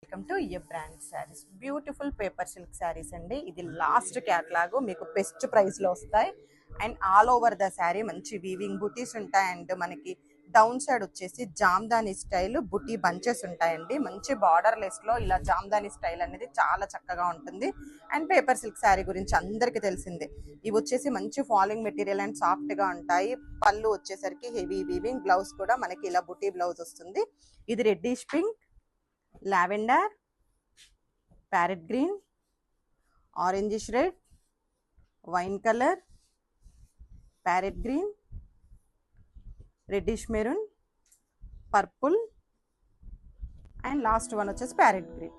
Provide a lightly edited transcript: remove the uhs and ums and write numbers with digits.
Welcome to A brand saris. Beautiful paper silk saris అండి. ఇది last catalogue, మీకు బెస్ట్ ప్రైస్ లో వస్తాయి. And all over the sari మంచి వీవింగ్ బుటీస్ ఉంటాయి. అండ్ మనకి డౌన్ సైడ్ వచ్చేసి జామ్దాని స్టైల్ బుటీ బంచెస్ ఉంటాయండి. మంచి బార్డర్ లెస్ లో ఇలా జామ్దాని స్టైల్ అనేది చాలా చక్కగా ఉంటుంది. అండ్ పేపర్ సిల్క్ శారీ గురించి అందరికీ తెలిసిందే. ఇవి వచ్చేసి మంచి ఫాలింగ్ మెటీరియల్ అండ్ సాఫ్ట్ గా ఉంటాయి. పళ్ళు వచ్చేసరికి హెవీ వీవింగ్, బ్లౌజ్ కూడా మనకి ఇలా బుటీ బ్లౌజ్ వస్తుంది. ఇది reddish pink, lavender, parrot green, orangish red, wine colour, parrot green, reddish maroon, purple and last one వచ్చేసి ప్యారెట్ గ్రీన్.